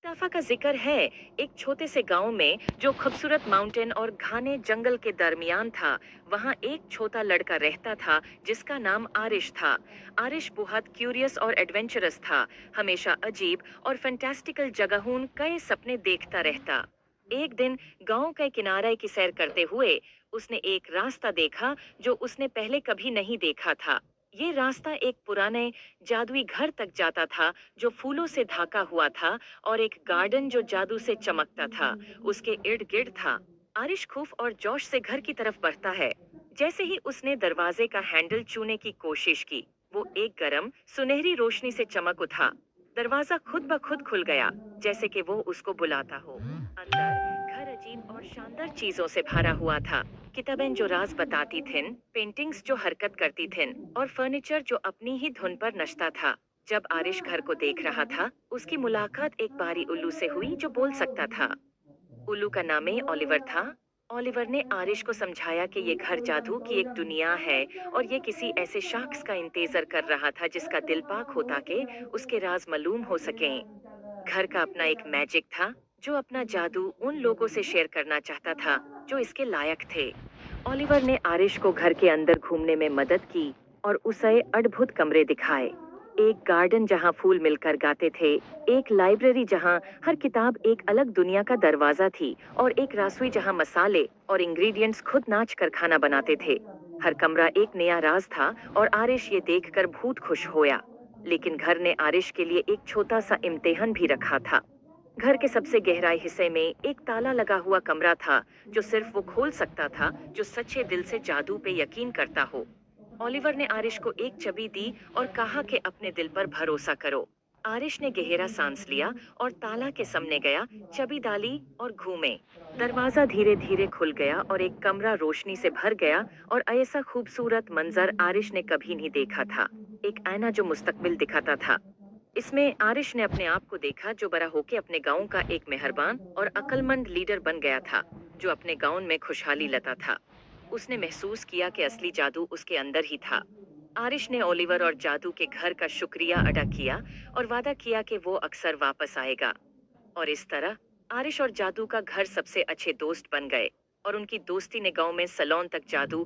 दफा का जिक्र है एक छोटे से गांव में जो खूबसूरत माउंटेन और घने जंगल के दरमियान था। वहां एक छोटा लड़का रहता था जिसका नाम आरिश था। आरिश बहुत क्यूरियस और एडवेंचरस था। हमेशा अजीब और फैंटास्टिकल जगहों कई सपने देखता रहता। एक दिन गांव के किनारे की सैर करते हुए उसने एक रास्ता देखा जो उसने पहले कभी नहीं देखा था। ये रास्ता एक पुराने जादुई घर तक जाता था जो फूलों से ढका हुआ था, और एक गार्डन जो जादू से चमकता था उसके इर्द गिर्द था। आरिश खूफ और जोश से घर की तरफ बढ़ता है। जैसे ही उसने दरवाजे का हैंडल छूने की कोशिश की, वो एक गरम सुनहरी रोशनी से चमक उठा। दरवाजा खुद ब खुद खुल गया, जैसे कि वो उसको बुलाता हो। अंदर घर अजीब और शानदार चीजों से भरा हुआ था। किताबें जो राज बताती थीं, पेंटिंग्स जो हरकत करती थीं, और फर्नीचर जो अपनी ही धुन पर नचता था। जब आरिश घर को देख रहा था, उसकी मुलाकात एक बारी उल्लू से हुई जो बोल सकता था। उल्लू का नाम ही ओलिवर था। ओलिवर ने आरिश को समझाया कि ये घर जादू की एक दुनिया है, और ये किसी ऐसे शख्स का इंतजार कर रहा था जिसका दिल पाक होता कि उसके राज मालूम हो सकें। घर का अपना एक मैजिक था, जो अपना जादू उन लोगों से शेयर करना चाहता था जो इसके लायक थे। ओलिवर ने आरिश को घर के अंदर घूमने में मदद की और उसे अद्भुत कमरे दिखाए। एक गार्डन जहां फूल मिलकर गाते थे, एक लाइब्रेरी जहां हर किताब एक अलग दुनिया का दरवाजा थी, और एक रसोई जहां मसाले और इंग्रेडिएंट्स खुद नाच कर खाना बनाते थे। हर कमरा एक नया राज था, और आरिश ये देखकर बहुत खुश होया। लेकिन घर ने आरिश के लिए एक छोटा सा इम्तिहान भी रखा था। घर के सबसे गहराई हिस्से में एक ताला लगा हुआ कमरा था, जो सिर्फ वो खोल सकता था जो सच्चे दिल से जादू पे यकीन करता हो। ओलिवर ने आरिश को एक चाबी दी और कहा कि अपने दिल पर भरोसा करो। आरिश ने गहरा सांस लिया और ताला के सामने गया, चाबी डाली और घूमे। दरवाजा धीरे धीरे खुल गया और एक कमरा रोशनी से भर गया, और ऐसा खूबसूरत मंजर आरिश ने कभी नहीं देखा था। एक आईना जो मुस्तकबिल दिखाता था। इसमें आरिश ने अपने आप को देखा जो बड़ा होके अपने गांव का एक मेहरबान और अक्लमंद लीडर बन गया था, जो अपने गांव में खुशहाली लाता था। उसने महसूस किया कि असली जादू उसके अंदर ही था। आरिश ने ओलिवर और जादू के घर का शुक्रिया अदा किया और वादा किया कि वो अक्सर वापस आएगा। और इस तरह आरिश और जादू का घर सबसे अच्छे दोस्त बन गए, और उनकी दोस्ती ने गांव में सलोन तक जादू